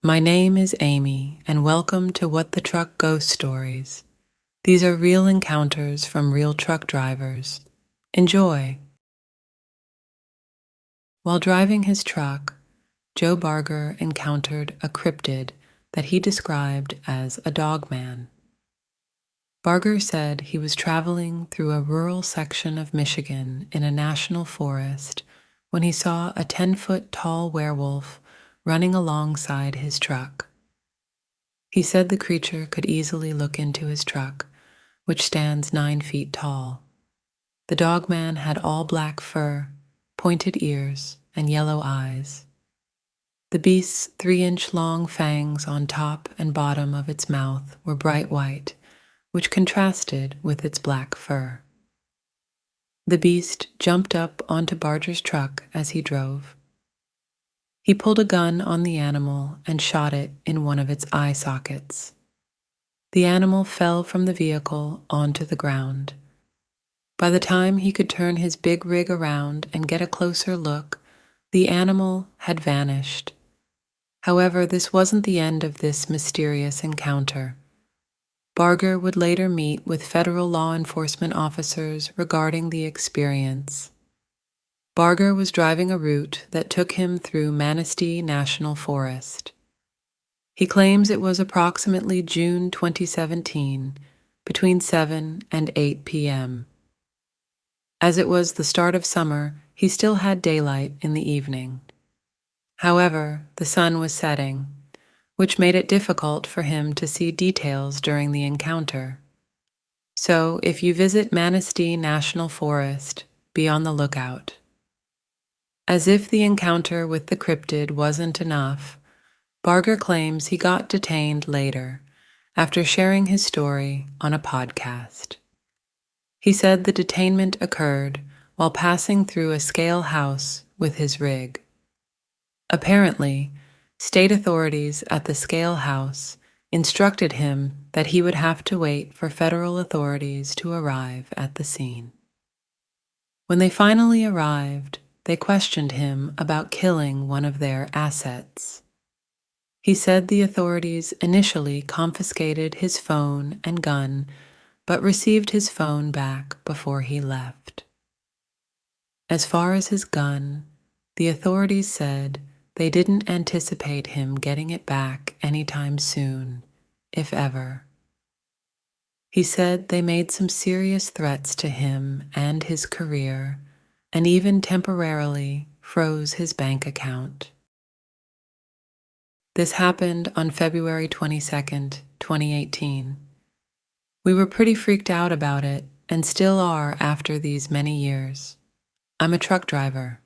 My name is Amy, and welcome to What the Truck Ghost Stories. These are real encounters from real truck drivers. Enjoy. While driving his truck, Joe Barger encountered a cryptid that he described as a dogman. Barger said he was traveling through a rural section of Michigan in a national forest when he saw a 10-foot tall werewolf running alongside his truck. He said the creature could easily look into his truck, which stands 9 feet tall. The dogman had all black fur, pointed ears, and yellow eyes. The beast's 3-inch long fangs on top and bottom of its mouth were bright white, which contrasted with its black fur. The beast jumped up onto Barger's truck as he drove. He pulled a gun on the animal and shot it in one of its eye sockets. The animal fell from the vehicle onto the ground. By the time he could turn his big rig around and get a closer look, the animal had vanished. However, this wasn't the end of this mysterious encounter. Barger would later meet with federal law enforcement officers regarding the experience. Barger was driving a route that took him through Manistee National Forest. He claims it was approximately June 2017, between 7 and 8 p.m. As it was the start of summer, he still had daylight in the evening. However, the sun was setting, which made it difficult for him to see details during the encounter. So, if you visit Manistee National Forest, be on the lookout. As if the encounter with the cryptid wasn't enough, Barger claims he got detained later after sharing his story on a podcast. He said the detainment occurred while passing through a scale house with his rig. Apparently, state authorities at the scale house instructed him that he would have to wait for federal authorities to arrive at the scene. When they finally arrived, they questioned him about killing one of their assets. He said the authorities initially confiscated his phone and gun, but received his phone back before he left. As far as his gun, the authorities said they didn't anticipate him getting it back anytime soon, if ever. He said they made some serious threats to him and his career, and even temporarily froze his bank account. This happened on February 22nd, 2018. We were pretty freaked out about it, and still are after these many years. I'm a truck driver.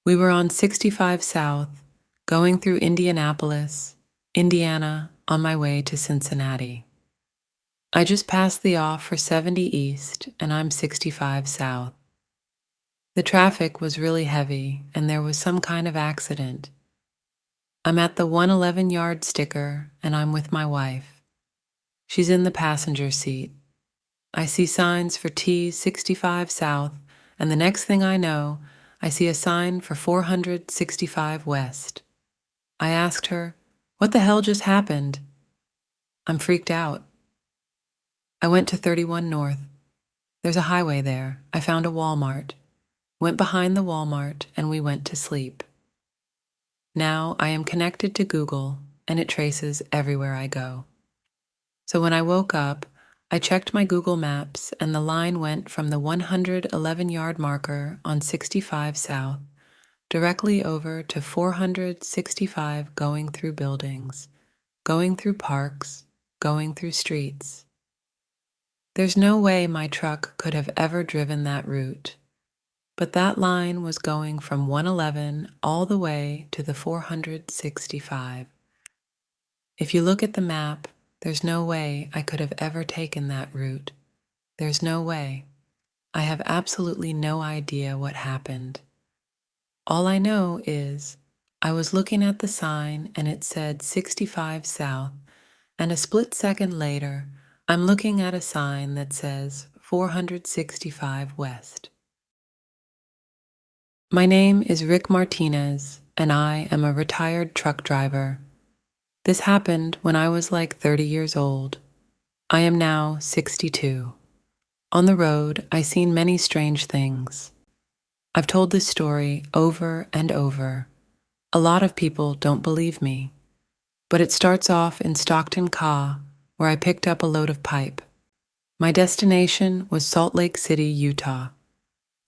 We were on 65 South, going through Indianapolis, Indiana, on my way to Cincinnati. I just passed the off for 70 East, and I'm 65 South. The traffic was really heavy, and there was some kind of accident. I'm at the 111 yard sticker, and I'm with my wife. She's in the passenger seat. I see signs for T65 South, and the next thing I know, I see a sign for 465 West. I asked her, "What the hell just happened?" I'm freaked out. I went to 31 North. There's a highway there. I found a Walmart. Went behind the Walmart, and we went to sleep. Now I am connected to Google, and it traces everywhere I go. So when I woke up, I checked my Google Maps, and the line went from the 111 yard marker on 65 South directly over to 465 going through buildings, going through parks, going through streets. There's no way my truck could have ever driven that route. But that line was going from 111 all the way to the 465. If you look at the map, there's no way I could have ever taken that route. There's no way. I have absolutely no idea what happened. All I know is I was looking at the sign and it said 65 South, and a split second later, I'm looking at a sign that says 465 West. My name is Rick Martinez, and I am a retired truck driver. This happened when I was like 30 years old. I am now 62. On the road, I've seen many strange things. I've told this story over and over. A lot of people don't believe me, but it starts off in Stockton, Ka, where I picked up a load of pipe. My destination was Salt Lake City, Utah.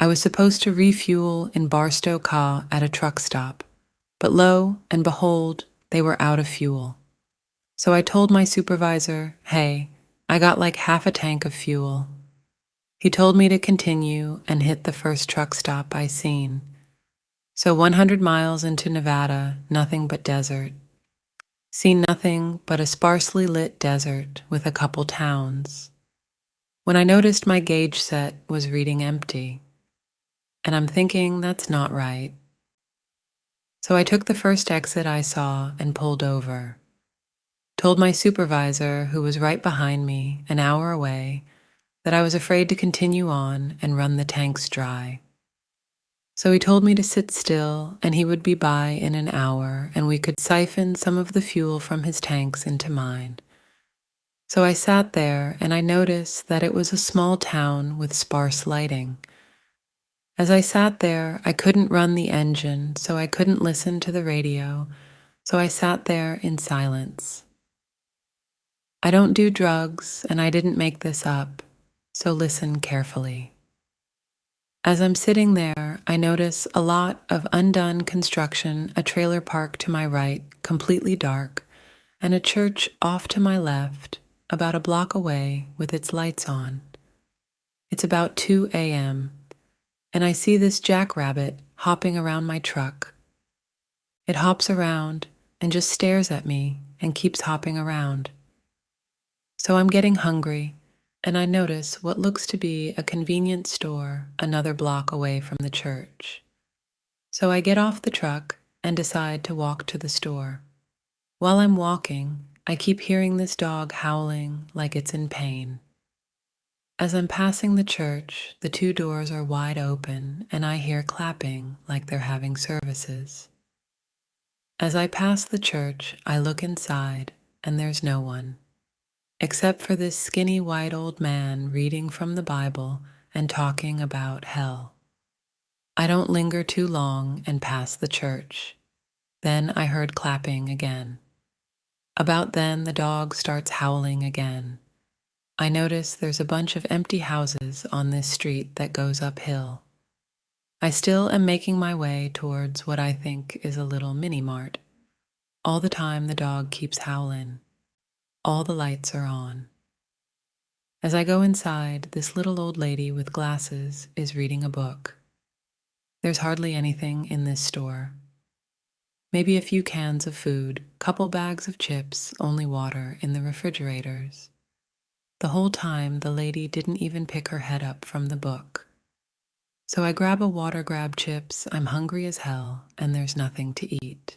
I was supposed to refuel in Barstow, Ka at a truck stop, but lo and behold, they were out of fuel. So I told my supervisor, hey, I got like half a tank of fuel. He told me to continue and hit the first truck stop I seen. So 100 miles into Nevada, nothing but desert. Seen nothing but a sparsely lit desert with a couple towns. When I noticed my gauge set was reading empty, and I'm thinking that's not right. So I took the first exit I saw and pulled over. Told my supervisor, who was right behind me, an hour away, that I was afraid to continue on and run the tanks dry. So he told me to sit still and he would be by in an hour and we could siphon some of the fuel from his tanks into mine. So I sat there and I noticed that it was a small town with sparse lighting. As I sat there, I couldn't run the engine, so I couldn't listen to the radio, so I sat there in silence. I don't do drugs and I didn't make this up, so listen carefully. As I'm sitting there, I notice a lot of undone construction, a trailer park to my right, completely dark, and a church off to my left, about a block away with its lights on. It's about 2 a.m., and I see this jackrabbit hopping around my truck. It hops around and just stares at me and keeps hopping around. So I'm getting hungry, and I notice what looks to be a convenience store another block away from the church. So I get off the truck and decide to walk to the store. While I'm walking, I keep hearing this dog howling like it's in pain. As I'm passing the church, the 2 doors are wide open and I hear clapping like they're having services. As I pass the church, I look inside and there's no one, except for this skinny white old man reading from the Bible and talking about hell. I don't linger too long and pass the church. Then I heard clapping again. About then, the dog starts howling again. I notice there's a bunch of empty houses on this street that goes uphill. I still am making my way towards what I think is a little mini-mart. All the time the dog keeps howling. All the lights are on. As I go inside, this little old lady with glasses is reading a book. There's hardly anything in this store. Maybe a few cans of food, couple bags of chips, only water in the refrigerators. The whole time, the lady didn't even pick her head up from the book. So I grab a water, grab chips, I'm hungry as hell, and there's nothing to eat.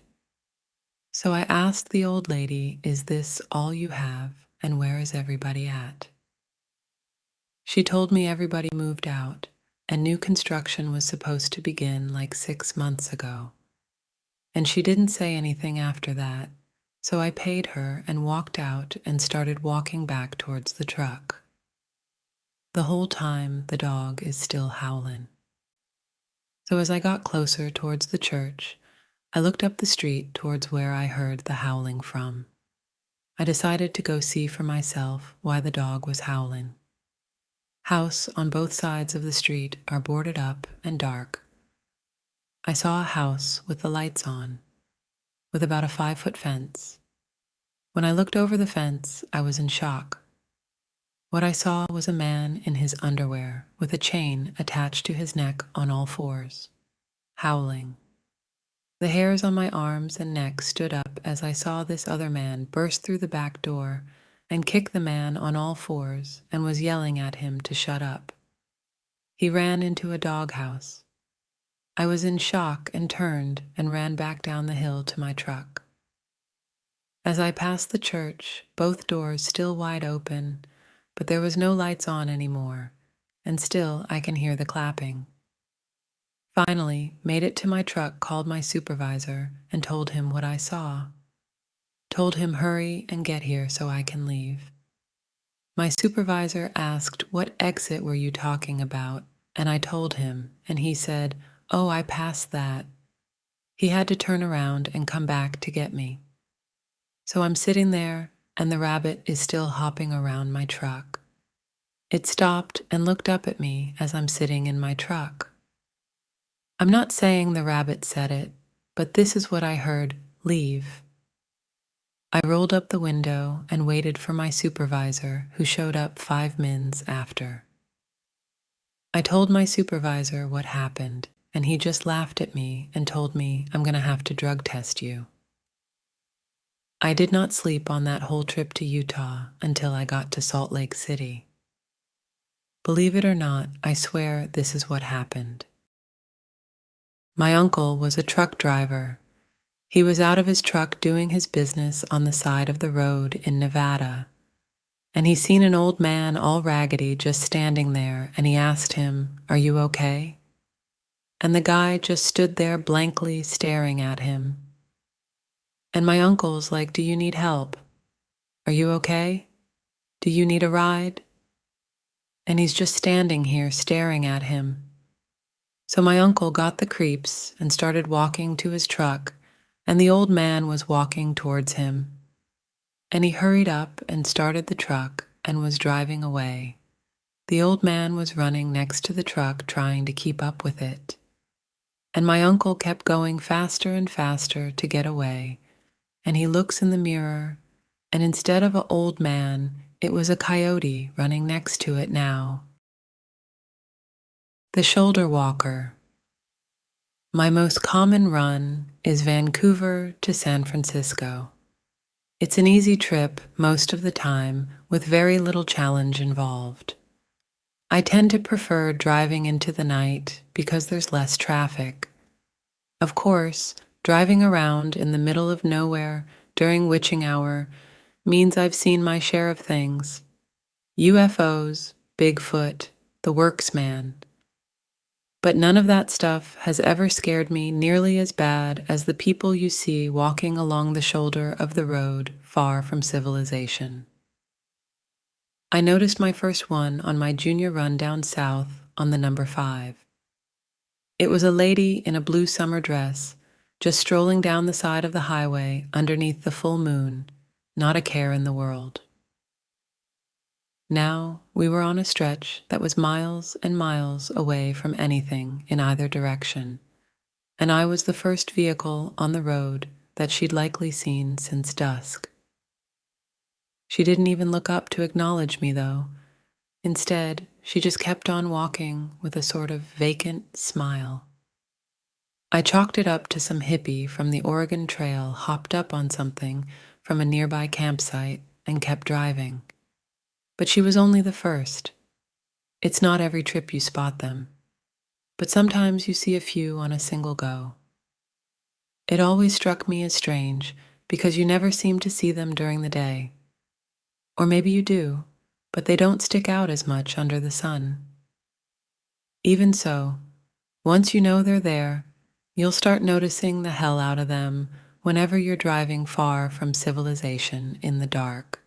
So I asked the old lady, is this all you have, and where is everybody at? She told me everybody moved out, and new construction was supposed to begin like 6 months ago. And she didn't say anything after that, so I paid her and walked out and started walking back towards the truck. The whole time, the dog is still howling. So as I got closer towards the church, I looked up the street towards where I heard the howling from. I decided to go see for myself why the dog was howling. Houses on both sides of the street are boarded up and dark. I saw a house with the lights on, with about a 5-foot fence. When I looked over the fence, I was in shock. What I saw was a man in his underwear with a chain attached to his neck on all fours, howling. The hairs on my arms and neck stood up as I saw this other man burst through the back door and kick the man on all fours and was yelling at him to shut up. He ran into a doghouse. I was in shock and turned and ran back down the hill to my truck. As I passed the church, both doors still wide open, but there was no lights on anymore, and still I can hear the clapping. Finally, made it to my truck, called my supervisor, and told him what I saw. told him hurry and get here so I can leave. My supervisor asked, "What exit were you talking about?" And I told him, and he said, "Oh, I passed that." He had to turn around and come back to get me. So I'm sitting there, and the rabbit is still hopping around my truck. It stopped and looked up at me as I'm sitting in my truck. I'm not saying the rabbit said it, but this is what I heard: leave. I rolled up the window and waited for my supervisor, who showed up 5 minutes after. I told my supervisor what happened, and he just laughed at me and told me I'm going to have to drug test you. I did not sleep on that whole trip to Utah until I got to Salt Lake City. Believe it or not, I swear this is what happened. My uncle was a truck driver. He was out of his truck doing his business on the side of the road in Nevada, and he seen an old man all raggedy just standing there, and he asked him, "Are you okay?" And the guy just stood there blankly staring at him. And my uncle's like, "Do you need help? Are you okay? Do you need a ride?" And he's just standing here staring at him. So my uncle got the creeps and started walking to his truck, and the old man was walking towards him. And he hurried up and started the truck and was driving away. The old man was running next to the truck trying to keep up with it. And my uncle kept going faster and faster to get away, and he looks in the mirror, and instead of an old man, it was a coyote running next to it now. The shoulder walker. My most common run is Vancouver to San Francisco. It's an easy trip most of the time with very little challenge involved. I tend to prefer driving into the night because there's less traffic. Of course, driving around in the middle of nowhere during witching hour means I've seen my share of things: UFOs, Bigfoot, the Works Man. But none of that stuff has ever scared me nearly as bad as the people you see walking along the shoulder of the road far from civilization. I noticed my first one on my junior run down south on the number 5. It was a lady in a blue summer dress, just strolling down the side of the highway underneath the full moon, not a care in the world. Now we were on a stretch that was miles and miles away from anything in either direction, and I was the first vehicle on the road that she'd likely seen since dusk. She didn't even look up to acknowledge me, though. Instead, she just kept on walking with a sort of vacant smile. I chalked it up to some hippie from the Oregon Trail hopped up on something from a nearby campsite and kept driving. But she was only the first. It's not every trip you spot them, but sometimes you see a few on a single go. It always struck me as strange because you never seem to see them during the day. Or maybe you do, but they don't stick out as much under the sun. Even so, once you know they're there, you'll start noticing the hell out of them whenever you're driving far from civilization in the dark.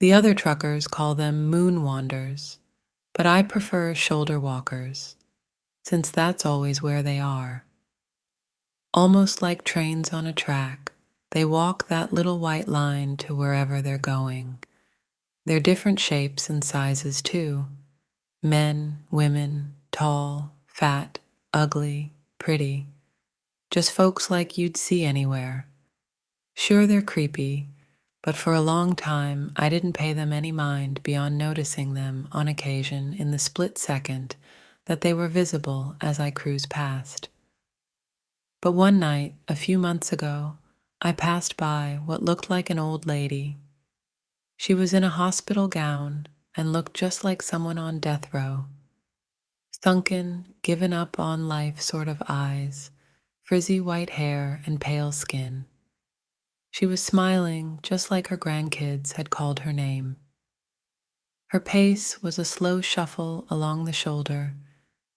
The other truckers call them moon wanders, but I prefer shoulder walkers, since that's always where they are. Almost like trains on a track, they walk that little white line to wherever they're going. They're different shapes and sizes too. Men, women, tall, fat, ugly, pretty. Just folks like you'd see anywhere. Sure, they're creepy, but for a long time I didn't pay them any mind beyond noticing them on occasion in the split second that they were visible as I cruised past. But one night, a few months ago, I passed by what looked like an old lady. She was in a hospital gown and looked just like someone on death row. Sunken, given up on life sort of eyes, frizzy white hair and pale skin. She was smiling just like her grandkids had called her name. Her pace was a slow shuffle along the shoulder,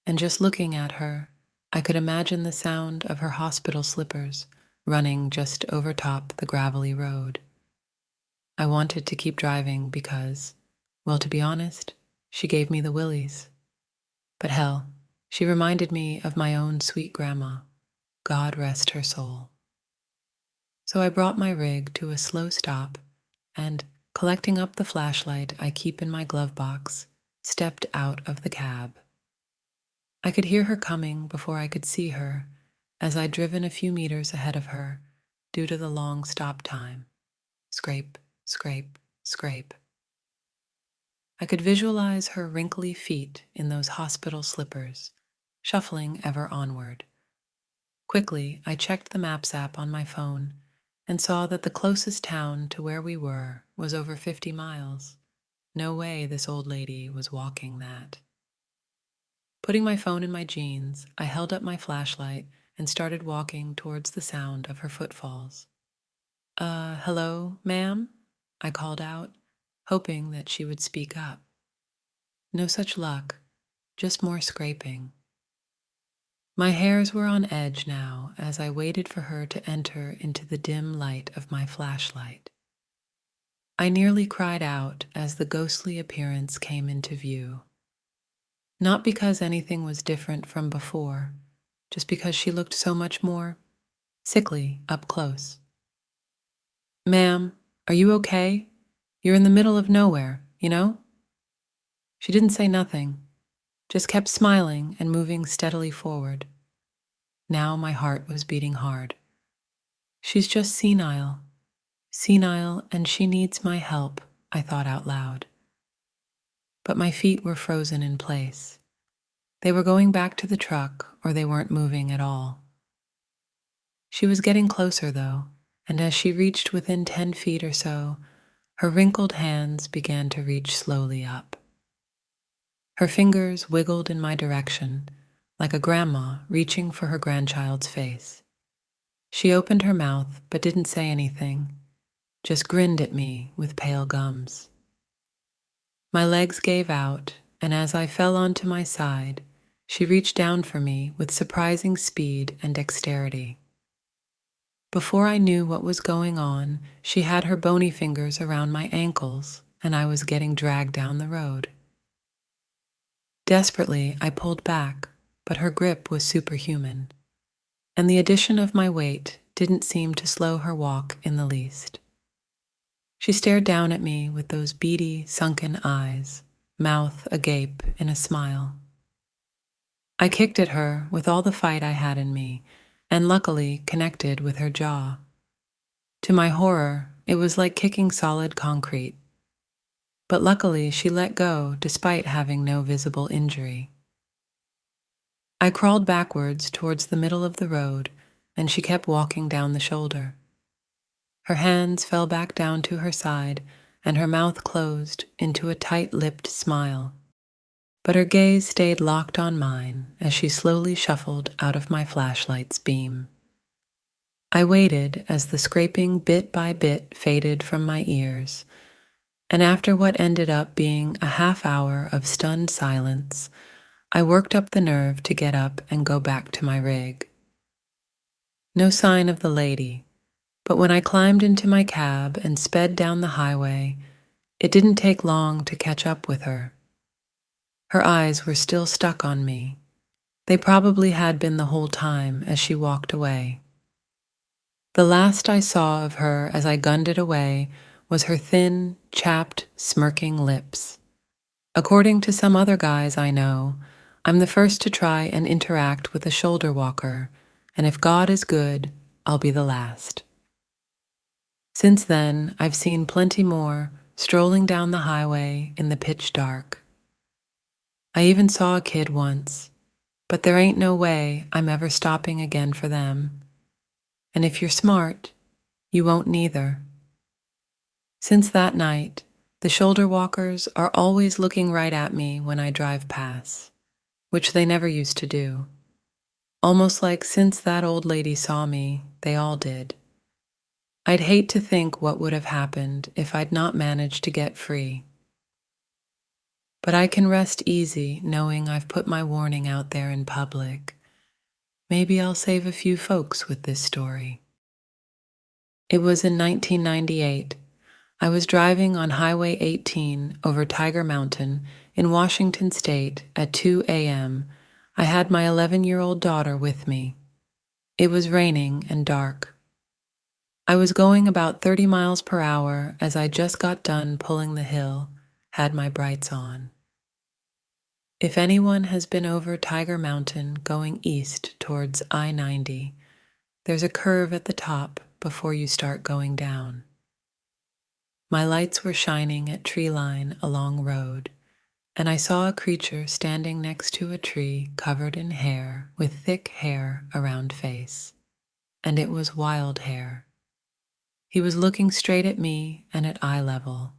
and just looking at her, I could imagine the sound of her hospital slippers running just over top the gravelly road. I wanted to keep driving because, well, to be honest, she gave me the willies. But hell, she reminded me of my own sweet grandma. God rest her soul. So I brought my rig to a slow stop and, collecting up the flashlight I keep in my glove box, stepped out of the cab. I could hear her coming before I could see her, as I'd driven a few meters ahead of her due to the long stop time. Scrape, scrape, scrape. I could visualize her wrinkly feet in those hospital slippers, shuffling ever onward. Quickly, I checked the Maps app on my phone and saw that the closest town to where we were was over 50 miles. No way this old lady was walking that. Putting my phone in my jeans, I held up my flashlight and started walking towards the sound of her footfalls. Hello, ma'am? I called out, hoping that she would speak up. No such luck, just more scraping. My hairs were on edge now as I waited for her to enter into the dim light of my flashlight. I nearly cried out as the ghostly appearance came into view. Not because anything was different from before, just because she looked so much more sickly up close. Ma'am, are you okay? You're in the middle of nowhere, you know? She didn't say nothing, just kept smiling and moving steadily forward. Now my heart was beating hard. She's just senile, and she needs my help, I thought out loud. But my feet were frozen in place. They were going back to the truck, or they weren't moving at all. She was getting closer, though, and as she reached within 10 feet or so, her wrinkled hands began to reach slowly up. Her fingers wiggled in my direction, like a grandma reaching for her grandchild's face. She opened her mouth but didn't say anything, just grinned at me with pale gums. My legs gave out, and as I fell onto my side, she reached down for me with surprising speed and dexterity. Before I knew what was going on, she had her bony fingers around my ankles, and I was getting dragged down the road. Desperately, I pulled back, but her grip was superhuman, and the addition of my weight didn't seem to slow her walk in the least. She stared down at me with those beady, sunken eyes, mouth agape in a smile. I kicked at her with all the fight I had in me, and luckily connected with her jaw. To my horror, it was like kicking solid concrete. But luckily she let go despite having no visible injury. I crawled backwards towards the middle of the road, and she kept walking down the shoulder. Her hands fell back down to her side, and her mouth closed into a tight-lipped smile. But her gaze stayed locked on mine as she slowly shuffled out of my flashlight's beam. I waited as the scraping bit by bit faded from my ears, and after what ended up being a half hour of stunned silence, I worked up the nerve to get up and go back to my rig. No sign of the lady, but when I climbed into my cab and sped down the highway, it didn't take long to catch up with her. Her eyes were still stuck on me. They probably had been the whole time as she walked away. The last I saw of her as I gunned it away was her thin, chapped, smirking lips. According to some other guys I know, I'm the first to try and interact with a shoulder walker, and if God is good, I'll be the last. Since then, I've seen plenty more strolling down the highway in the pitch dark. I even saw a kid once, but there ain't no way I'm ever stopping again for them. And if you're smart, you won't neither. Since that night, the shoulder walkers are always looking right at me when I drive past, which they never used to do. Almost like since that old lady saw me, they all did. I'd hate to think what would have happened if I'd not managed to get free. But I can rest easy knowing I've put my warning out there in public. Maybe I'll save a few folks with this story. It was in 1998. I was driving on Highway 18 over Tiger Mountain in Washington State at 2 a.m. I had my 11-year-old daughter with me. It was raining and dark. I was going about 30 miles per hour as I just got done pulling the hill, had my brights on. If anyone has been over Tiger Mountain going east towards I-90, there's a curve at the top before you start going down. My lights were shining at tree line along road, and I saw a creature standing next to a tree covered in hair with thick hair around face, and it was wild hair. He was looking straight at me and at eye level.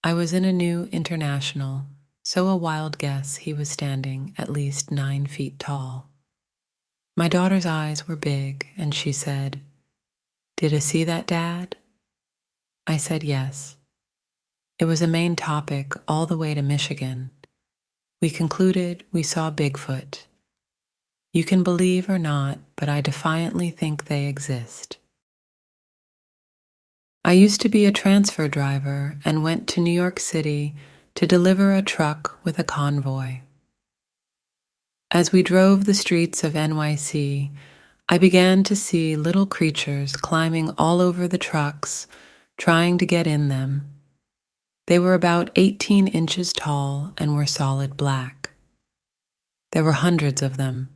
I was in a new International, so a wild guess he was standing at least 9 feet tall. My daughter's eyes were big, and she said, "Did I see that, Dad?" I said yes. It was a main topic all the way to Michigan. We concluded we saw Bigfoot. You can believe or not, but I defiantly think they exist. I used to be a transfer driver and went to New York City to deliver a truck with a convoy. As we drove the streets of NYC, I began to see little creatures climbing all over the trucks, trying to get in them. They were about 18 inches tall and were solid black. There were hundreds of them,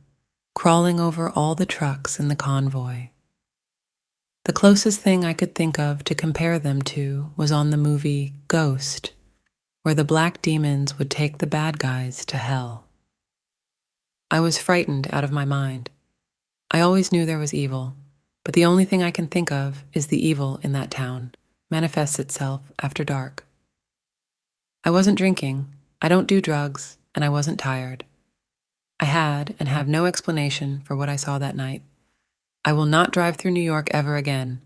crawling over all the trucks in the convoy. The closest thing I could think of to compare them to was on the movie Ghost, where the black demons would take the bad guys to hell. I was frightened out of my mind. I always knew there was evil, but the only thing I can think of is the evil in that town manifests itself after dark. I wasn't drinking, I don't do drugs, and I wasn't tired. I had and have no explanation for what I saw that night. I will not drive through New York ever again.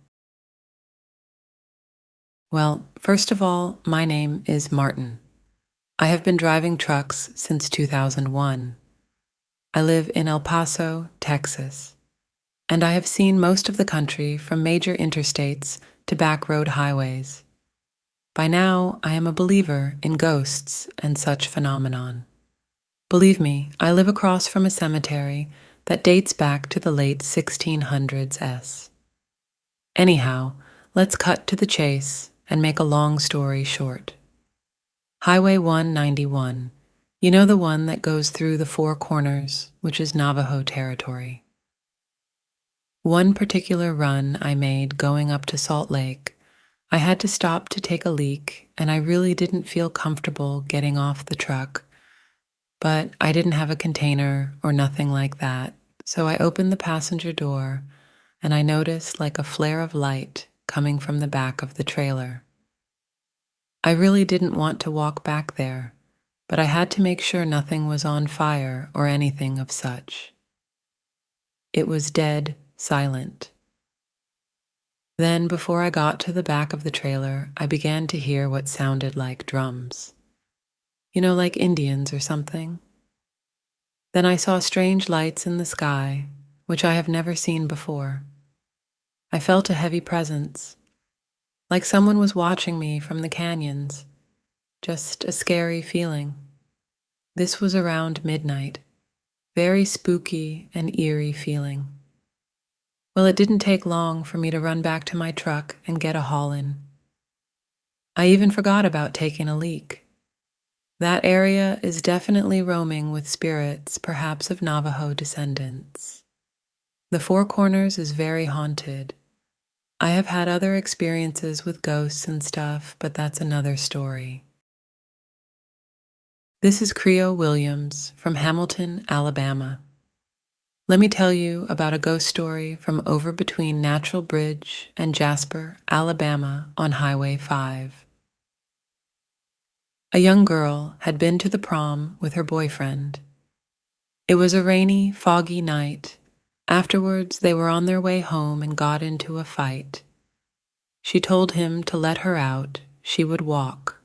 Well, first of all, my name is Martin. I have been driving trucks since 2001. I live in El Paso, Texas, and I have seen most of the country from major interstates to back road highways. By now, I am a believer in ghosts and such phenomenon. Believe me, I live across from a cemetery that dates back to the late 1600s. Anyhow, let's cut to the chase and make a long story short. Highway 191, you know, the one that goes through the Four Corners, which is Navajo territory. One particular run I made going up to Salt Lake, I had to stop to take a leak, and I really didn't feel comfortable getting off the truck. But I didn't have a container or nothing like that, so I opened the passenger door and I noticed like a flare of light coming from the back of the trailer. I really didn't want to walk back there, but I had to make sure nothing was on fire or anything of such. It was dead silent. Then, before I got to the back of the trailer, I began to hear what sounded like drums. You know, like Indians or something. Then I saw strange lights in the sky, which I have never seen before. I felt a heavy presence, like someone was watching me from the canyons, just a scary feeling. This was around midnight, very spooky and eerie feeling. Well, it didn't take long for me to run back to my truck and get a haul in. I even forgot about taking a leak. That area is definitely roaming with spirits, perhaps of Navajo descendants. The Four Corners is very haunted. I have had other experiences with ghosts and stuff, but that's another story. This is Creo Williams from Hamilton, Alabama. Let me tell you about a ghost story from over between Natural Bridge and Jasper, Alabama on Highway 5. A young girl had been to the prom with her boyfriend. It was a rainy, foggy night. Afterwards, they were on their way home and got into a fight. She told him to let her out, she would walk.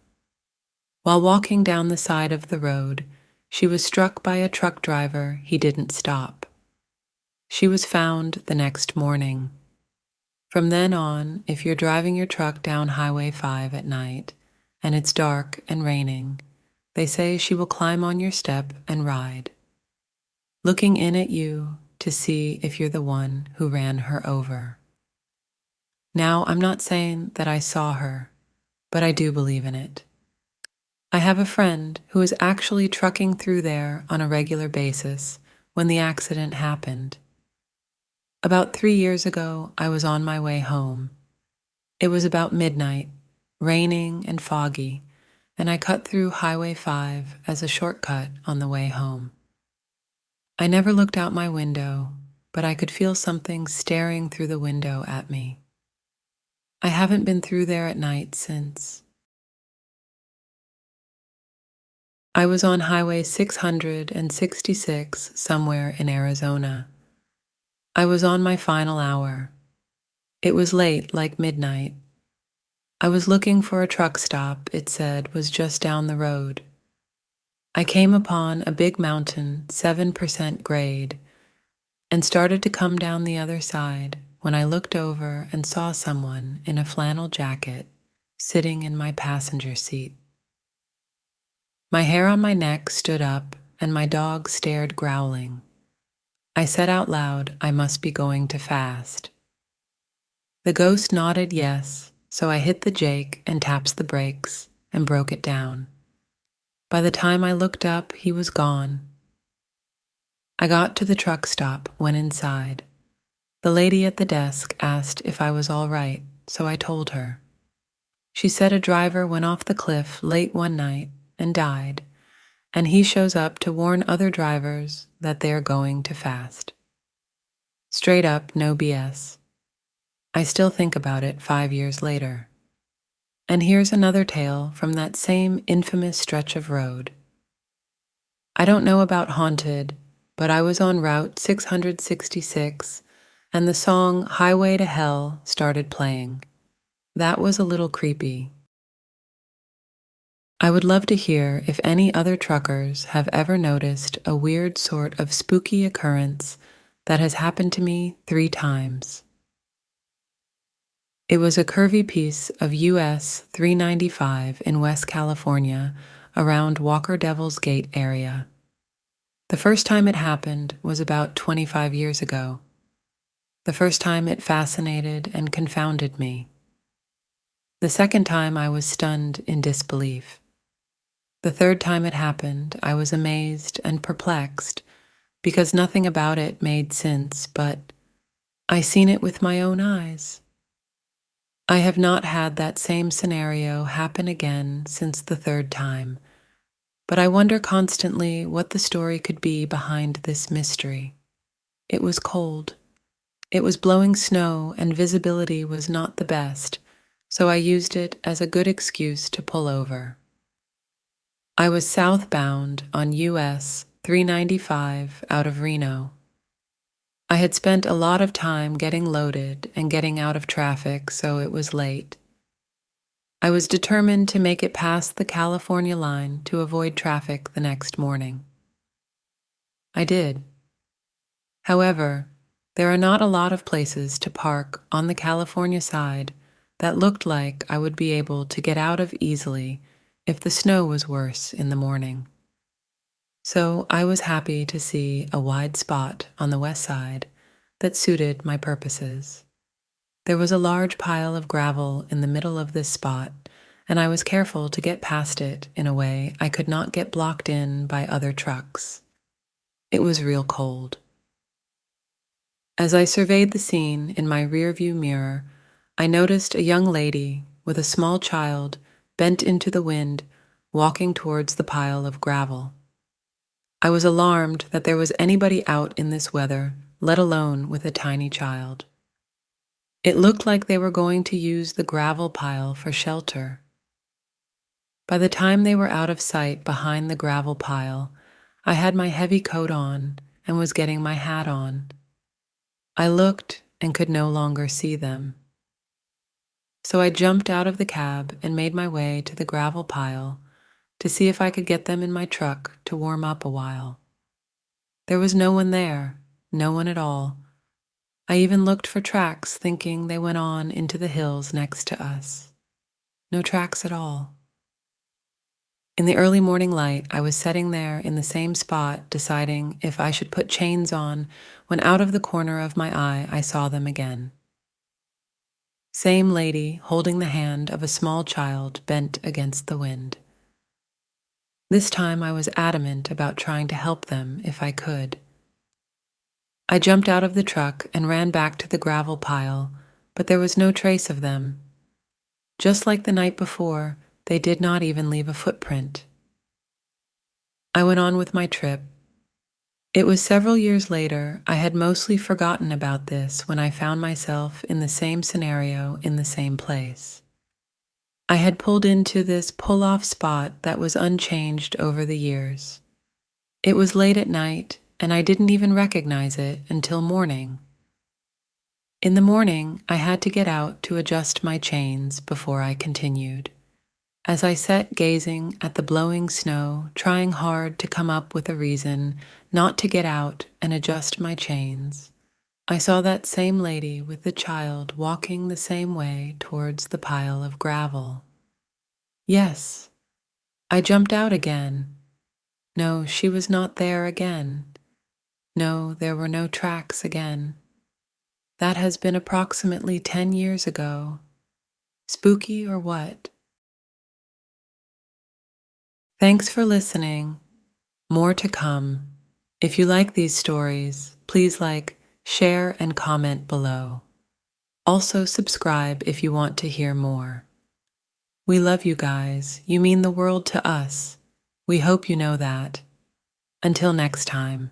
While walking down the side of the road, she was struck by a truck driver. He didn't stop. She was found the next morning. From then on, if you're driving your truck down Highway 5 at night and it's dark and raining, they say she will climb on your step and ride, looking in at you to see if you're the one who ran her over. Now, I'm not saying that I saw her, but I do believe in it. I have a friend who is actually trucking through there on a regular basis when the accident happened. About 3 years ago, I was on my way home. It was about midnight, raining and foggy, and I cut through Highway 5 as a shortcut on the way home. I never looked out my window, but I could feel something staring through the window at me. I haven't been through there at night since. I was on Highway 666 somewhere in Arizona. I was on my final hour. It was late, like midnight. I was looking for a truck stop, it said, was just down the road. I came upon a big mountain, 7% grade, and started to come down the other side when I looked over and saw someone in a flannel jacket sitting in my passenger seat. My hair on my neck stood up and my dog stared growling. I said out loud, I must be going too fast. The ghost nodded yes, so I hit the Jake and taps the brakes and broke it down. By the time I looked up, he was gone. I got to the truck stop, went inside. The lady at the desk asked if I was all right, so I told her. She said a driver went off the cliff late one night and died, and he shows up to warn other drivers that they're going too fast. Straight up, no BS. I still think about it 5 years later. And here's another tale from that same infamous stretch of road. I don't know about haunted, but I was on Route 666, and the song Highway to Hell started playing. That was a little creepy. I would love to hear if any other truckers have ever noticed a weird sort of spooky occurrence that has happened to me 3 times. It was a curvy piece of US 395 in West California around Walker Devil's Gate area. The first time it happened was about 25 years ago. The first time it fascinated and confounded me. The second time I was stunned in disbelief. The third time it happened, I was amazed and perplexed because nothing about it made sense, but I seen it with my own eyes. I have not had that same scenario happen again since the third time, but I wonder constantly what the story could be behind this mystery. It was cold. It was blowing snow and visibility was not the best, so I used it as a good excuse to pull over. I was southbound on US 395 out of Reno. I had spent a lot of time getting loaded and getting out of traffic, so it was late. I was determined to make it past the California line to avoid traffic the next morning. I did. However, there are not a lot of places to park on the California side that looked like I would be able to get out of easily if the snow was worse in the morning. So I was happy to see a wide spot on the west side that suited my purposes. There was a large pile of gravel in the middle of this spot, and I was careful to get past it in a way I could not get blocked in by other trucks. It was real cold. As I surveyed the scene in my rearview mirror, I noticed a young lady with a small child bent into the wind, walking towards the pile of gravel. I was alarmed that there was anybody out in this weather, let alone with a tiny child. It looked like they were going to use the gravel pile for shelter. By the time they were out of sight behind the gravel pile, I had my heavy coat on and was getting my hat on. I looked and could no longer see them. So I jumped out of the cab and made my way to the gravel pile to see if I could get them in my truck to warm up a while. There was no one there, no one at all, I even looked for tracks, thinking they went on into the hills next to us. No tracks at all. In the early morning light, I was sitting there in the same spot, deciding if I should put chains on, when out of the corner of my eye I saw them again. Same lady holding the hand of a small child bent against the wind. This time I was adamant about trying to help them if I could. I jumped out of the truck and ran back to the gravel pile, but there was no trace of them. Just like the night before, they did not even leave a footprint. I went on with my trip. It was several years later. I had mostly forgotten about this when I found myself in the same scenario in the same place. I had pulled into this pull-off spot that was unchanged over the years. It was late at night, and I didn't even recognize it until morning. In the morning, I had to get out to adjust my chains before I continued. As I sat gazing at the blowing snow, trying hard to come up with a reason not to get out and adjust my chains, I saw that same lady with the child walking the same way towards the pile of gravel. Yes, I jumped out again. No, she was not there again. No, there were no tracks again. That has been approximately 10 years ago. Spooky or what? Thanks for listening. More to come. If you like these stories, please like, share, and comment below. Also subscribe if you want to hear more. We love you guys. You mean the world to us. We hope you know that. Until next time.